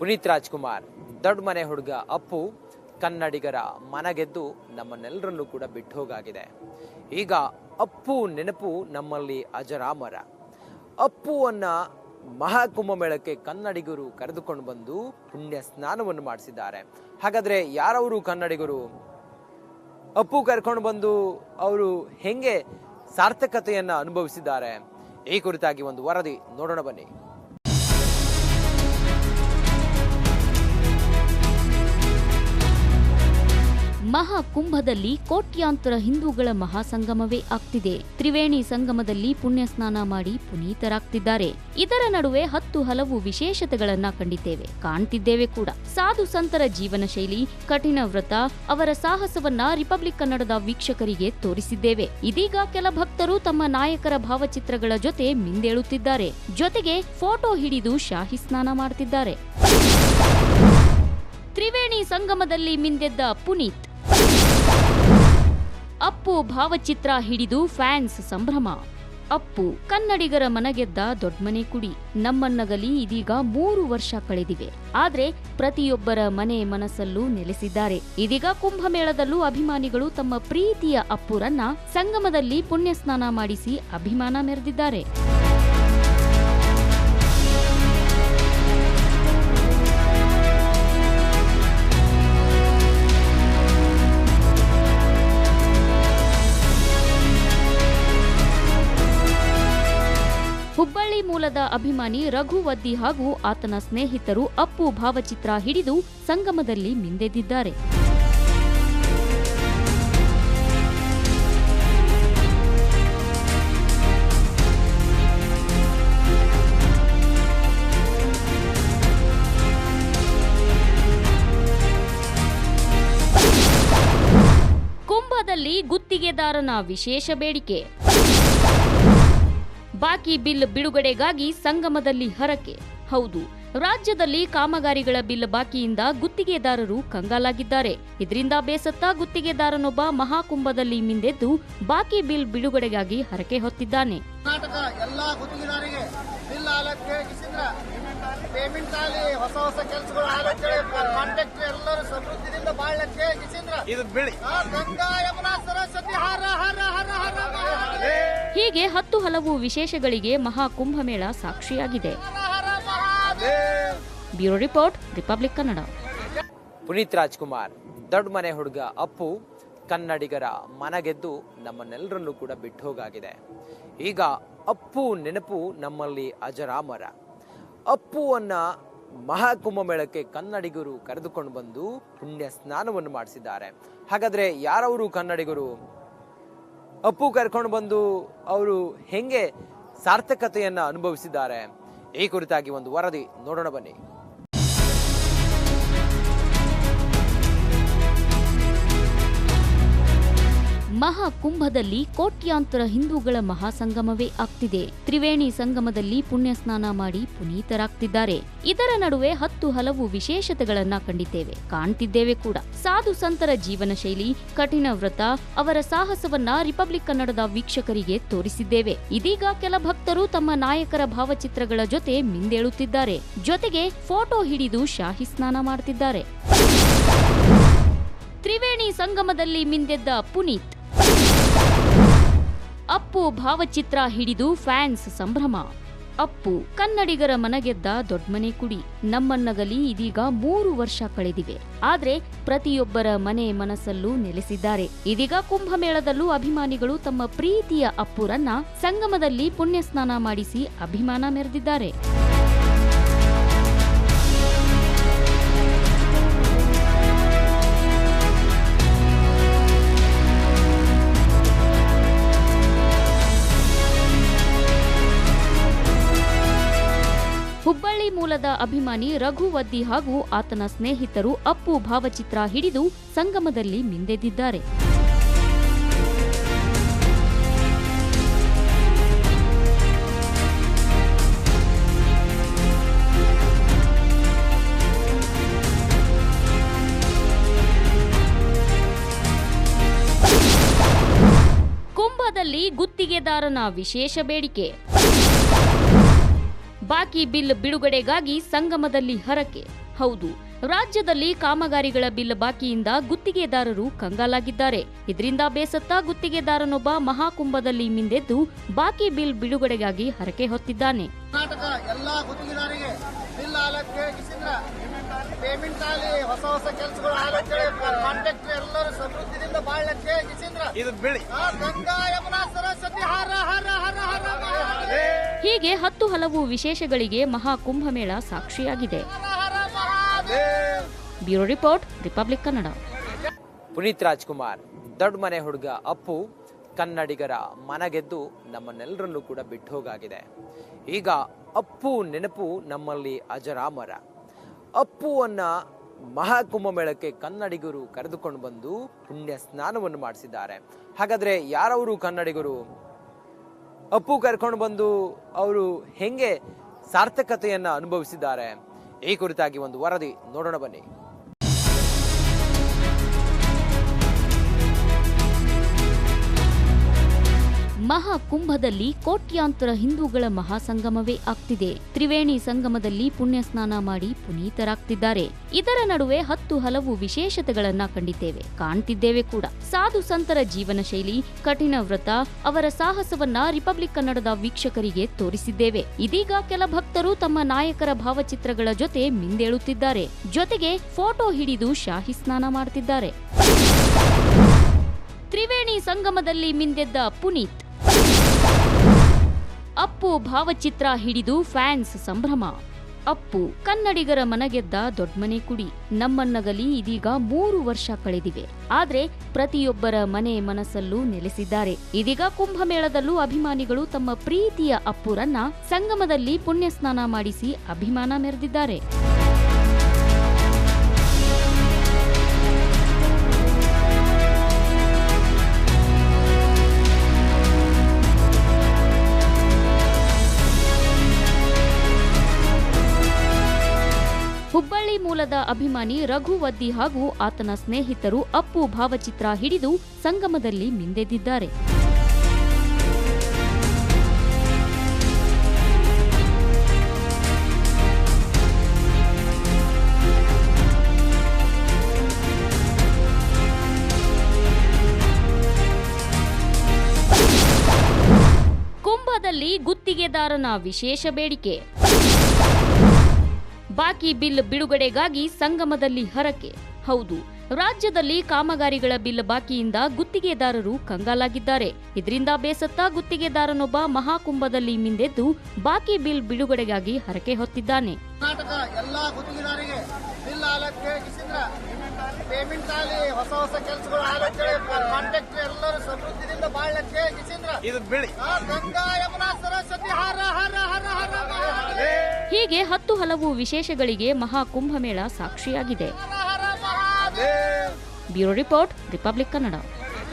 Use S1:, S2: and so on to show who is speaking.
S1: ಪುನೀತ್ ರಾಜ್ಕುಮಾರ್ ದೊಡ್ಡ ಮನೆ ಹುಡುಗ ಅಪ್ಪು ಕನ್ನಡಿಗರ ಮನಗೆದ್ದು ನಮ್ಮನ್ನೆಲ್ಲರನ್ನೂ ಕೂಡ ಬಿಟ್ಟು ಹೋಗಾಗಿದೆ. ಈಗ ಅಪ್ಪು ನೆನಪು ನಮ್ಮಲ್ಲಿ ಅಜರಾಮರ. ಅಪ್ಪುವನ್ನ ಮಹಾಕುಂಭಮೇಳಕ್ಕೆ ಕನ್ನಡಿಗರು ಕರೆದುಕೊಂಡು ಬಂದು ಪುಣ್ಯ ಸ್ನಾನವನ್ನು ಮಾಡಿಸಿದ್ದಾರೆ. ಹಾಗಾದ್ರೆ ಯಾರವರು ಕನ್ನಡಿಗರು? ಅಪ್ಪು ಕರ್ಕೊಂಡು ಬಂದು ಅವರು ಹೆಂಗೆ ಸಾರ್ಥಕತೆಯನ್ನ ಅನುಭವಿಸಿದ್ದಾರೆ? ಈ ಕುರಿತಾಗಿ ಒಂದು ವರದಿ ನೋಡೋಣ ಬನ್ನಿ.
S2: ಮಹಾಕುಂಭದಲ್ಲಿ ಕೋಟ್ಯಾಂತರ ಹಿಂದೂಗಳ ಮಹಾಸಂಗಮವೇ ಆಗ್ತಿದೆ. ತ್ರಿವೇಣಿ ಸಂಗಮದಲ್ಲಿ ಪುಣ್ಯ ಸ್ನಾನ ಮಾಡಿ ಪುನೀತರಾಗ್ತಿದ್ದಾರೆ. ಇದರ ನಡುವೆ ಹಲವು ವಿಶೇಷತೆಗಳನ್ನ ಕಾಣ್ತಿದ್ದೇವೆ ಕೂಡ. ಸಾಧು ಸಂತರ ಜೀವನ ಶೈಲಿ, ಕಠಿಣ ವ್ರತ, ಅವರ ಸಾಹಸವನ್ನ ರಿಪಬ್ಲಿಕ್ ಕನ್ನಡದ ವೀಕ್ಷಕರಿಗೆ ತೋರಿಸಿದ್ದೇವೆ. ಇದೀಗ ಕೆಲ ಭಕ್ತರು ತಮ್ಮ ನಾಯಕರ ಭಾವಚಿತ್ರಗಳ ಜೊತೆ ಮಿಂದೇಳುತ್ತಿದ್ದಾರೆ. ಜೊತೆಗೆ ಫೋಟೋ ಹಿಡಿದು ಶಾಹಿ ಸ್ನಾನ ಮಾಡ್ತಿದ್ದಾರೆ. ತ್ರಿವೇಣಿ ಸಂಗಮದಲ್ಲಿ ಮಿಂದೆದ್ದ ಪುನೀತ್. ಅಪ್ಪು ಭಾವಚಿತ್ರ ಹಿಡಿದು ಫ್ಯಾನ್ಸ್ ಸಂಭ್ರಮ. ಅಪ್ಪು ಕನ್ನಡಿಗರ ಮನಗೆದ್ದ ದೊಡ್ಡಮನೆ ಕುಡಿ. ನಮ್ಮನ್ನಗಲಿ ಇದೀಗ 3 ವರ್ಷ ಕಳೆದಿವೆ. ಆದ್ರೆ ಪ್ರತಿಯೊಬ್ಬರ ಮನೆ ಮನಸ್ಸಲ್ಲೂ ನೆಲೆಸಿದ್ದಾರೆ. ಇದೀಗ ಕುಂಭಮೇಳದಲ್ಲೂ ಅಭಿಮಾನಿಗಳು ತಮ್ಮ ಪ್ರೀತಿಯ ಅಪ್ಪುರನ್ನ ಸಂಗಮದಲ್ಲಿ ಪುಣ್ಯ ಸ್ನಾನ ಮಾಡಿಸಿ ಅಭಿಮಾನ ಮೆರೆದಿದ್ದಾರೆ. ಹುಬ್ಬಳ್ಳಿ ಮೂಲದ ಅಭಿಮಾನಿ ರಘು ವದ್ದಿ ಹಾಗೂ ಆತನ ಸ್ನೇಹಿತರು ಅಪ್ಪು ಭಾವಚಿತ್ರ ಹಿಡಿದು ಸಂಗಮದಲ್ಲಿ ಮಿಂದೆದ್ದಿದ್ದಾರೆ. ಕುಂಭದಲ್ಲಿ ಗುತ್ತಿಗೆದಾರನ ವಿಶೇಷ ಬೇಡಿಕೆ. ಬಾಕಿ ಬಿಲ್ ಬಿಡುಗಡೆಗಾಗಿ ಸಂಗಮದಲ್ಲಿ ಹರಕೆ. ಹೌದು, ರಾಜ್ಯದಲ್ಲಿ ಕಾಮಗಾರಿಗಳ ಬಿಲ್ ಬಾಕಿಯಿಂದ ಗುತ್ತಿಗೆದಾರರು ಕಂಗಾಲಾಗಿದ್ದಾರೆ. ಇದರಿಂದ ಬೇಸತ್ತ ಗುತ್ತಿಗೆದಾರನೊಬ್ಬ ಮಹಾಕುಂಭದಲ್ಲಿ ಮಿಂದೆದ್ದು ಬಾಕಿ ಬಿಲ್ ಬಿಡುಗಡೆಗಾಗಿ ಹರಕೆ ಹೊತ್ತಿದ್ದಾನೆ.
S3: ಕರ್ನಾಟಕ ಎಲ್ಲಾ ಗುತ್ತಿಗೆದಾರರಿಗೆ ಬಿಲ್ ಆಲಕ್ಕೆ ಪೇಮೆಂಟ್ ಆಗಲಿ, ಹೊಸ ಕೆಲಸಗಳು ಆಲಕ್ಕೆ, ಕಾಂಟ್ರಾಕ್ಟ್ ಎಲ್ಲರೂ ಸಮೃದ್ಧಿಯಿಂದ ಬಾಳಕ್ಕೆ ಇದು ಬಿಳಿ ಗಂಗಾ ಯಮುನಾ ಸರಸ್ವತಿ ಹರ ಹರ ಹರ ಹರ.
S2: ಹೀಗೆ ಹಲವು ವಿಶೇಷಗಳಿಗೆ ಮಹಾಕುಂಭಮೇಳ ಸಾಕ್ಷಿಯಾಗಿದೆ. Bureau report, republic Kannada.
S1: Puneeth Rajkumar ದೊಡ್ಡ ಮನೆ ಹುಡುಗ ಅಪ್ಪು ಕನ್ನಡಿಗರ ಮನಗೆದ್ದು ನಮ್ಮನ್ನೆಲ್ಲರನ್ನೂ ಕೂಡ ಬಿಟ್ಟು ಹೋಗಾಗಿದೆ. ಈಗ ಅಪ್ಪು ನೆನಪು ನಮ್ಮಲ್ಲಿ ಅಜರಾಮರ. ಅಪ್ಪುವನ್ನ ಮಹಾಕುಂಭಮೇಳಕ್ಕೆ ಕನ್ನಡಿಗರು ಕರೆದುಕೊಂಡು ಬಂದು ಪುಣ್ಯ ಸ್ನಾನವನ್ನು ಮಾಡಿಸಿದ್ದಾರೆ. ಹಾಗಾದ್ರೆ ಯಾರವರು ಕನ್ನಡಿಗರು? ಅಪ್ಪು ಕರ್ಕೊಂಡು ಬಂದು ಅವರು ಹೆಂಗೆ ಸಾರ್ಥಕತೆಯನ್ನ ಅನುಭವಿಸಿದ್ದಾರೆ? ಈ ಕುರಿತಾಗಿ ಒಂದು ವರದಿ ನೋಡೋಣ ಬನ್ನಿ.
S2: ಮಹಾಕುಂಭದಲ್ಲಿ ಕೋಟ್ಯಾಂತರ ಹಿಂದೂಗಳ ಮಹಾಸಂಗಮವೇ ಆಗ್ತಿದೆ. ತ್ರಿವೇಣಿ ಸಂಗಮದಲ್ಲಿ ಪುಣ್ಯ ಸ್ನಾನ ಮಾಡಿ ಪುನೀತರಾಗ್ತಿದ್ದಾರೆ. ಇದರ ನಡುವೆ ಹಲವು ವಿಶೇಷತೆಗಳನ್ನ ಕಾಣ್ತಿದ್ದೇವೆ ಕೂಡ. ಸಾಧು ಸಂತರ ಜೀವನ ಶೈಲಿ, ಕಠಿಣ ವ್ರತ, ಅವರ ಸಾಹಸವನ್ನ ರಿಪಬ್ಲಿಕ್ ಕನ್ನಡದ ವೀಕ್ಷಕರಿಗೆ ತೋರಿಸಿದ್ದೇವೆ. ಇದೀಗ ಕೆಲ ಭಕ್ತರು ತಮ್ಮ ನಾಯಕರ ಭಾವಚಿತ್ರಗಳ ಜೊತೆ ಮಿಂದೇಳುತ್ತಿದ್ದಾರೆ. ಜೊತೆಗೆ ಫೋಟೋ ಹಿಡಿದು ಶಾಹಿ ಸ್ನಾನ ಮಾಡ್ತಿದ್ದಾರೆ. ತ್ರಿವೇಣಿ ಸಂಗಮದಲ್ಲಿ ಮಿಂದೆದ್ದ ಪುನೀತ್. ಅಪ್ಪು ಭಾವಚಿತ್ರ ಹಿಡಿದು ಫ್ಯಾನ್ಸ್ ಸಂಭ್ರಮ. ಅಪ್ಪು ಕನ್ನಡಿಗರ ಮನಗೆದ್ದ ದೊಡ್ಡಮನೆ ಕುಡಿ. ನಮ್ಮನ್ನಗಲಿ ಇದೀಗ 3 ವರ್ಷ ಕಳೆದಿವೆ. ಆದ್ರೆ ಪ್ರತಿಯೊಬ್ಬರ ಮನೆ ಮನಸ್ಸಲ್ಲೂ ನೆಲೆಸಿದ್ದಾರೆ. ಇದೀಗ ಕುಂಭಮೇಳದಲ್ಲೂ ಅಭಿಮಾನಿಗಳು ತಮ್ಮ ಪ್ರೀತಿಯ ಅಪ್ಪುರನ್ನ ಸಂಗಮದಲ್ಲಿ ಪುಣ್ಯ ಸ್ನಾನ ಮಾಡಿಸಿ ಅಭಿಮಾನ ಮೆರೆದಿದ್ದಾರೆ. ಹುಬ್ಬಳ್ಳಿ ಮೂಲದ ಅಭಿಮಾನಿ ರಘು ವದ್ದಿ ಹಾಗೂ ಆತನ ಸ್ನೇಹಿತರು ಅಪ್ಪು ಭಾವಚಿತ್ರ ಹಿಡಿದು ಸಂಗಮದಲ್ಲಿ ಮಿಂದೆದ್ದಿದ್ದಾರೆ. ಕುಂಭದಲ್ಲಿ ಗುತ್ತಿಗೆದಾರನ ವಿಶೇಷ ಬೇಡಿಕೆ. ಬಾಕಿ ಬಿಲ್ ಬಿಡುಗಡೆಗಾಗಿ ಸಂಗಮದಲ್ಲಿ ಹರಕೆ. ಹೌದು, ರಾಜ್ಯದಲ್ಲಿ ಕಾಮಗಾರಿಗಳ ಬಿಲ್ ಬಾಕಿಯಿಂದ ಗುತ್ತಿಗೆದಾರರು ಕಂಗಾಲಾಗಿದ್ದಾರೆ. ಇದರಿಂದ ಬೇಸತ್ತ ಗುತ್ತಿಗೆದಾರನೊಬ್ಬ ಮಹಾಕುಂಭದಲ್ಲಿ ಮಿಂದೆದ್ದು ಬಾಕಿ ಬಿಲ್ ಬಿಡುಗಡೆಗಾಗಿ ಹರಕೆ ಹೊತ್ತಿದ್ದಾನೆ.
S3: ಕರ್ನಾಟಕ ಎಲ್ಲಾ ಗುತ್ತಿಗೆದಾರರಿಗೆ ಬಿಲ್ ಆಲಕ್ಕೆ ಪೇಮೆಂಟ್ ಆಗಲಿ, ಹೊಸ ಕೆಲಸಗಳು ಆಲಕ್ಕೆ, ಕಾಂಟ್ರಾಕ್ಟರ್ ಎಲ್ಲರೂ ಸಮೃದ್ಧಿಯಿಂದ ಬಾಳಕ್ಕೆ ಇದು ಬೆಳಿ ಗಂಗಾ ಯಮುನಾ ಸರಸ್ವತಿ ಹರ ಹರ ಹರ ಹರ ಮಹಾದೇವ್.
S2: ಹೀಗೆ 10 ಹಲವು ವಿಶೇಷಗಳಿಗೆ ಮಹಾಕುಂಭಮೇಳ ಸಾಕ್ಷಿಯಾಗಿದೆ. Bureau report, republic Kannada.
S1: Puneeth Rajkumar, ದೊಡ್ಡ ಮನೆ ಹುಡುಗ ಅಪ್ಪು ಕನ್ನಡಿಗರ ಮನಗೆದ್ದು ನಮ್ಮನ್ನೆಲ್ಲರನ್ನೂ ಕೂಡ ಬಿಟ್ಟು ಹೋಗಾಗಿದೆ. ಈಗ ಅಪ್ಪು ನೆನಪು ನಮ್ಮಲ್ಲಿ ಅಜರಾಮರ. ಅಪ್ಪುವನ್ನ ಮಹಾಕುಂಭಮೇಳಕ್ಕೆ ಕನ್ನಡಿಗರು ಕರೆದುಕೊಂಡು ಬಂದು ಪುಣ್ಯ ಸ್ನಾನವನ್ನು ಮಾಡಿಸಿದ್ದಾರೆ. ಹಾಗಾದ್ರೆ ಯಾರವರು ಕನ್ನಡಿಗರು? ಅಪ್ಪು ಕರ್ಕೊಂಡು ಬಂದು ಅವರು ಹೆಂಗೆ ಸಾರ್ಥಕತೆಯನ್ನ ಅನುಭವಿಸಿದ್ದಾರೆ? ಈ ಕುರಿತಾಗಿ ಒಂದು ವರದಿ ನೋಡೋಣ ಬನ್ನಿ.
S2: ಮಹಾಕುಂಭದಲ್ಲಿ ಕೋಟ್ಯಾಂತರ ಹಿಂದೂಗಳ ಮಹಾಸಂಗಮವೇ ಆಗ್ತಿದೆ. ತ್ರಿವೇಣಿ ಸಂಗಮದಲ್ಲಿ ಪುಣ್ಯ ಸ್ನಾನ ಮಾಡಿ ಪುನೀತರಾಗ್ತಿದ್ದಾರೆ. ಇದರ ನಡುವೆ 10 ಹಲವು ವಿಶೇಷತೆಗಳನ್ನ ಕಾಣ್ತಿದ್ದೇವೆ ಕೂಡ. ಸಾಧು ಸಂತರ ಜೀವನ ಶೈಲಿ, ಕಠಿಣ ವ್ರತ, ಅವರ ಸಾಹಸವನ್ನ ರಿಪಬ್ಲಿಕ್ ಕನ್ನಡದ ವೀಕ್ಷಕರಿಗೆ ತೋರಿಸಿದ್ದೇವೆ. ಇದೀಗ ಕೆಲ ಭಕ್ತರು ತಮ್ಮ ನಾಯಕರ ಭಾವಚಿತ್ರಗಳ ಜೊತೆ ಮಿಂದೇಳುತ್ತಿದ್ದಾರೆ. ಜೊತೆಗೆ ಫೋಟೋ ಹಿಡಿದು ಶಾಹಿ ಸ್ನಾನ ಮಾಡ್ತಿದ್ದಾರೆ. ತ್ರಿವೇಣಿ ಸಂಗಮದಲ್ಲಿ ಮಿಂದೆದ್ದ ಪುನೀತ್, ಅಪ್ಪು ಭಾವಚಿತ್ರ ಹಿಡಿದು ಫ್ಯಾನ್ಸ್ ಸಂಭ್ರಮ. ಅಪ್ಪು ಕನ್ನಡಿಗರ ಮನಗೆದ್ದ ದೊಡ್ಡಮನೆ ಕುಡಿ. ನಮ್ಮನ್ನಗಲಿ ಇದೀಗ 3 ವರ್ಷ ಕಳೆದಿವೆ. ಆದ್ರೆ ಪ್ರತಿಯೊಬ್ಬರ ಮನೆ ಮನಸ್ಸಲ್ಲೂ ನೆಲೆಸಿದ್ದಾರೆ. ಇದೀಗ ಕುಂಭಮೇಳದಲ್ಲೂ ಅಭಿಮಾನಿಗಳು ತಮ್ಮ ಪ್ರೀತಿಯ ಅಪ್ಪುರನ್ನ ಸಂಗಮದಲ್ಲಿ ಪುಣ್ಯ ಸ್ನಾನ ಮಾಡಿಸಿ ಅಭಿಮಾನ ಮೆರೆದಿದ್ದಾರೆ. ಹುಬ್ಬಳ್ಳಿ ಮೂಲದ ಅಭಿಮಾನಿ ರಘು ವದ್ದಿ ಹಾಗೂ ಆತನ ಸ್ನೇಹಿತರು ಅಪ್ಪು ಭಾವಚಿತ್ರ ಹಿಡಿದು ಸಂಗಮದಲ್ಲಿ ಮಿಂದೆದ್ದಿದ್ದಾರೆ. ಕುಂಭದಲ್ಲಿ ಗುತ್ತಿಗೆದಾರನ ವಿಶೇಷ ಬೇಡಿಕೆ. ಬಾಕಿ ಬಿಲ್ ಬಿಡುಗಡೆಗಾಗಿ ಸಂಗಮದಲ್ಲಿ ಹರಕೆ. ಹೌದು, ರಾಜ್ಯದಲ್ಲಿ ಕಾಮಗಾರಿಗಳ ಬಿಲ್ ಬಾಕಿಯಿಂದ ಗುತ್ತಿಗೆದಾರರು ಕಂಗಾಲಾಗಿದ್ದಾರೆ. ಇದರಿಂದ ಬೇಸತ್ತ ಗುತ್ತಿಗೆದಾರನೊಬ್ಬ ಮಹಾಕುಂಭದಲ್ಲಿ ಮಿಂದೆದ್ದು ಬಾಕಿ ಬಿಲ್ ಬಿಡುಗಡೆಗಾಗಿ ಹರಕೆ ಹೊತ್ತಿದ್ದಾನೆ.
S3: ಕರ್ನಾಟಕ ಎಲ್ಲಾ ಗುತ್ತಿಗೆದಾರರಿಗೆ ಬಿಲ್ ಆಲಕ್ಕೆ ಪೇಮೆಂಟ್ ಆಗಲಿ, ಹೊಸ ಕೆಲಸಗಳು ಆಲಕ್ಕೆ, ಕಾಂಟ್ರಾಕ್ಟರ್ ಎಲ್ಲರೂ ಸಮೃದ್ಧಿಯಿಂದ ಬಾಳಕ್ಕೆ ಇದು ಬೆಳಿ ಗಂಗಾ ಯಮುನಾ ಸರಸ್ವತಿ ಹರ ಹರ ಹರ ಹರ ಮಹಾದೇವ್.
S2: ಹೀಗೆ 10 ಹಲವು ವಿಶೇಷಗಳಿಗೆ ಮಹಾಕುಂಭಮೇಳ ಸಾಕ್ಷಿಯಾಗಿದೆ. Bureau report, republic Kannada.